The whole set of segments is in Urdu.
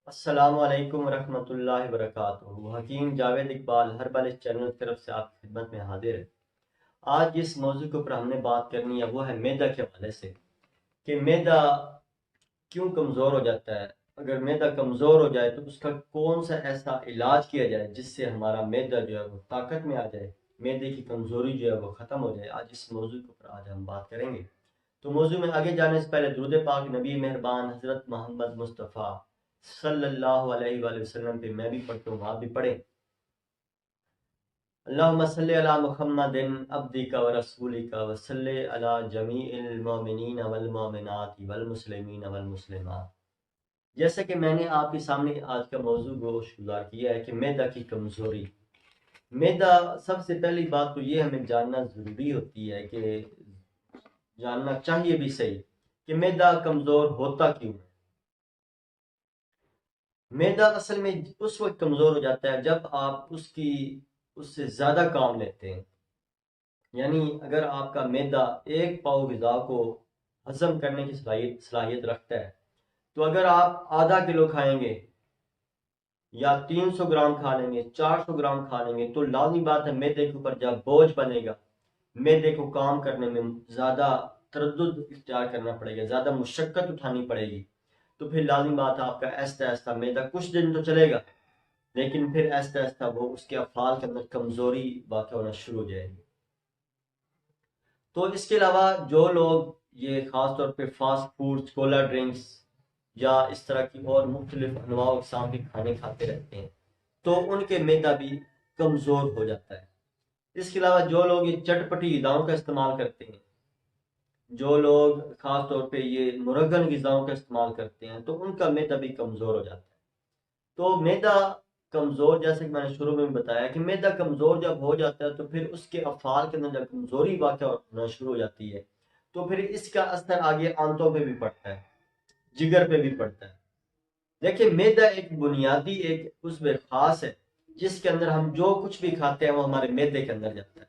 السلام علیکم ورحمۃ اللہ وبرکاتہ۔ حکیم جاوید اقبال ہر بال اس چینل کی طرف سے آپ کی خدمت میں حاضر ہے۔ آج جس موضوع کے اوپر ہم نے بات کرنی ہے وہ ہے میدا کے حوالے سے، کہ میدا کیوں کمزور ہو جاتا ہے۔ اگر میدا کمزور ہو جائے تو اس کا کون سا ایسا علاج کیا جائے جس سے ہمارا میدا جو ہے وہ طاقت میں آ جائے، میدے کی کمزوری جو ہے وہ ختم ہو جائے۔ آج اس موضوع کے اوپر آج ہم بات کریں گے۔ تو موضوع میں آگے جانے سے پہلے درود پاک نبی مہربان حضرت محمد مصطفیٰ صلی اللہ علیہ وآلہ وسلم پہ میں بھی پڑھتا ہوں، آپ بھی پڑھیں۔ اللہم صلی علی محمد عبدک و رسولک و صلی علی جمیع المؤمنین والمؤمنات والمسلمین والمسلمات۔ جیسا کہ میں نے آپ کے سامنے آج کا موضوع گزار کیا ہے کہ میدا کی کمزوری۔ میدا، سب سے پہلی بات تو یہ ہمیں جاننا ضروری ہوتی ہے کہ جاننا چاہیے بھی صحیح کہ میدا کمزور ہوتا کیوں ہے۔ میدا اصل میں اس وقت کمزور ہو جاتا ہے جب آپ اس سے زیادہ کام لیتے ہیں۔ یعنی اگر آپ کا میدا ایک پاؤ غذا کو ہضم کرنے کی صلاحیت رکھتا ہے، تو اگر آپ آدھا کلو کھائیں گے یا 300 گرام کھا لیں گے، 400 گرام کھا لیں گے، تو لازمی بات ہے میدے کے اوپر جب بوجھ بنے گا، میدے کو کام کرنے میں زیادہ تردد اختیار کرنا پڑے گا، زیادہ مشقت اٹھانی پڑے گی، تو پھر لازمی بات ہے آپ کا آہستہ آہستہ میدا کچھ دن تو چلے گا، لیکن پھر آہستہ آہستہ وہ اس کے افعال کے اندر کمزوری واقع ہونا شروع ہو جائے گی۔ تو اس کے علاوہ جو لوگ یہ خاص طور پہ فاسٹ فوڈ، کولا ڈرنکس یا اس طرح کی اور مختلف انواع و اقسام کے کھانے کھاتے رہتے ہیں، تو ان کے میدا بھی کمزور ہو جاتا ہے۔ اس کے علاوہ جو لوگ یہ چٹپٹی غذاؤں کا استعمال کرتے ہیں، جو لوگ خاص طور پہ یہ مرغن غذاؤں کا استعمال کرتے ہیں، تو ان کا میدا بھی کمزور ہو جاتا ہے۔ تو میدا کمزور، جیسے کہ میں نے شروع میں بتایا کہ میدا کمزور جب ہو جاتا ہے تو پھر اس کے افعال کے اندر جب کمزوری واقع ہونا شروع ہو جاتی ہے، تو پھر اس کا اثر آگے آنتوں پہ بھی پڑتا ہے، جگر پہ بھی پڑتا ہے۔ دیکھیں، میدا ایک بنیادی ایک عضو خاص ہے جس کے اندر ہم جو کچھ بھی کھاتے ہیں وہ ہمارے میدے کے اندر جاتا ہے۔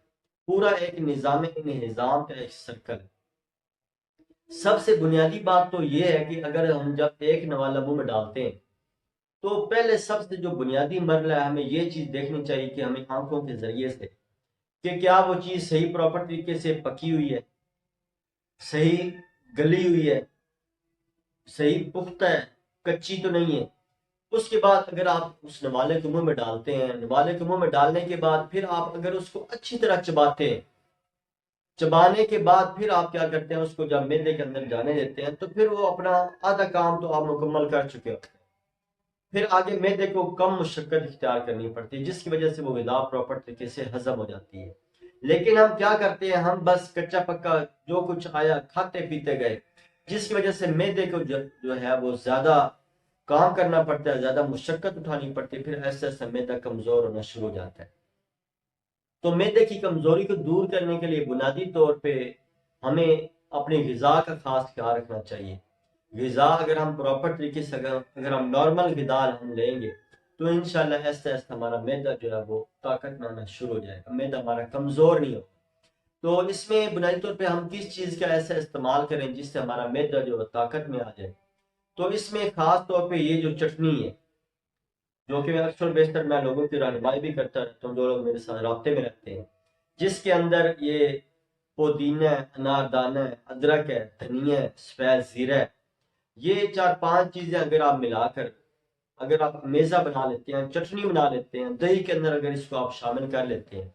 پورا ایک نظام انہضام کا ایک سرکل ہے۔ سب سے بنیادی بات تو یہ ہے کہ اگر ہم جب ایک نوالا منہ میں ڈالتے ہیں تو پہلے سب سے جو بنیادی مرحلہ ہے، ہمیں یہ چیز دیکھنی چاہیے کہ ہمیں آنکھوں کے ذریعے سے کہ کیا وہ چیز صحیح پراپر طریقے سے پکی ہوئی ہے، صحیح گلی ہوئی ہے، صحیح پختہ ہے، کچی تو نہیں ہے۔ اس کے بعد اگر آپ اس نوالے کے منہ میں ڈالتے ہیں، نوالے کے منہ میں ڈالنے کے بعد پھر آپ اگر اس کو اچھی طرح چباتے ہیں، چبانے کے بعد پھر آپ کیا کرتے ہیں، اس کو جب میدے کے اندر جانے دیتے ہیں، تو پھر وہ اپنا آدھا کام تو آپ مکمل کر چکے ہوتے ہیں۔ پھر آگے میدے کو کم مشقت اختیار کرنی پڑتی ہے، جس کی وجہ سے وہ غذا پراپر طریقے سے ہضم ہو جاتی ہے۔ لیکن ہم کیا کرتے ہیں، ہم بس کچا پکا جو کچھ آیا کھاتے پیتے گئے، جس کی وجہ سے میدے کو جو ہے وہ زیادہ کام کرنا پڑتا ہے، زیادہ مشقت اٹھانی پڑتی ہے، پھر ایسے ایسے میدا کمزور ہونا شروع ہو جاتا ہے۔ تو میدے کی کمزوری کو دور کرنے کے لیے بنیادی طور پہ ہمیں اپنی غذا کا خاص خیال رکھنا چاہیے۔ غذا اگر ہم پراپر طریقے سے اگر ہم نارمل غذا ہم لیں گے تو انشاءاللہ ایسا ایسا ہمارا میدا جو ہے وہ طاقت میں آنا شروع ہو جائے گا، میدا ہمارا کمزور نہیں ہوگا۔ تو اس میں بنیادی طور پہ ہم کس چیز کا ایسا استعمال کریں جس سے ہمارا میدا جو ہے طاقت میں آ جائے، تو اس میں خاص طور پہ یہ جو چٹنی ہے، جو کہ اکثر بیشتر میں لوگوں کی رہنمائی بھی کرتا رہتا ہوں، جو لوگ میرے ساتھ رابطے میں رہتے ہیں، جس کے اندر یہ پودینہ، اناردانہ، ادرک ہے، دھنیا ہے، سفید زیرہ ہے، یہ 4-5 چیزیں اگر آپ ملا کر اگر آپ میزہ بنا لیتے ہیں، چٹنی بنا لیتے ہیں، دہی کے اندر اگر اس کو آپ شامل کر لیتے ہیں،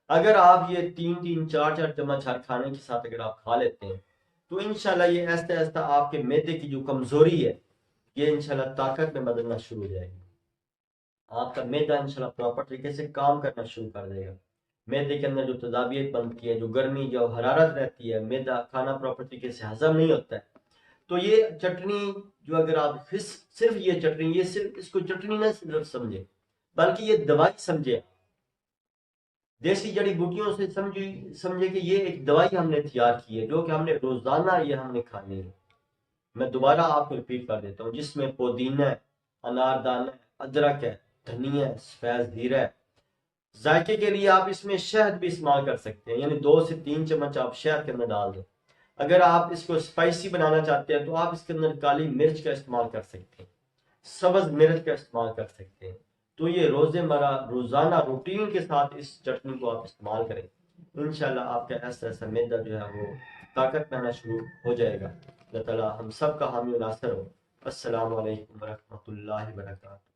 اگر آپ یہ 3-4 چمچ ہر کھانے کے ساتھ اگر آپ کھا لیتے ہیں، تو انشاءاللہ یہ آہستہ آہستہ آپ کے میدے کی جو کمزوری ہے یہ انشاءاللہ طاقت میں بدلنا شروع ہو جائے گی۔ آپ کا میدا انشاءاللہ پراپر طریقے سے کام کرنا شروع کر دے گا۔ میدے کے اندر جو تذابیت بنتی ہے، جو گرمی جو حرارت رہتی ہے، میدا کھانا پراپر طریقے سے ہضم نہیں ہوتا ہے، تو یہ چٹنی جو اگر آپ صرف یہ چٹنی، یہ صرف اس کو چٹنی نہ صرف سمجھے بلکہ یہ دوائی سمجھے، دیسی جڑی بوٹیوں سے سمجھے کہ یہ ایک دوائی ہم نے تیار کی ہے جو کہ ہم نے روزانہ یہ ہم نے کھانی ہے۔ میں دوبارہ آپ کو ریپیٹ کر دیتا ہوں، جس میں پودینہ ہے، اناردانہ ہے، ادرک ہے، دھنیا ہے، سفید زیرہ ہے۔ ذائقے کے لیے آپ اس میں شہد بھی استعمال کر سکتے ہیں، یعنی 2 سے 3 چمچ آپ شہد کے اندر ڈال دیں۔ اگر آپ اس کو اسپائسی بنانا چاہتے ہیں تو آپ اس کے اندر کالی مرچ کا استعمال کر سکتے ہیں۔ سبز مرچ کا استعمال کر سکتے ہیں۔ تو یہ روزانہ روٹین کے ساتھ اس چٹنی کو آپ استعمال کریں، انشاءاللہ آپ کا ایسا ایسا معدہ جو ہے وہ طاقت میں آنا شروع ہو جائے گا۔ اللہ تعالیٰ ہم سب کا حامی و ناصر ہو۔ السلام علیکم ورحمۃ اللہ وبرکاتہ۔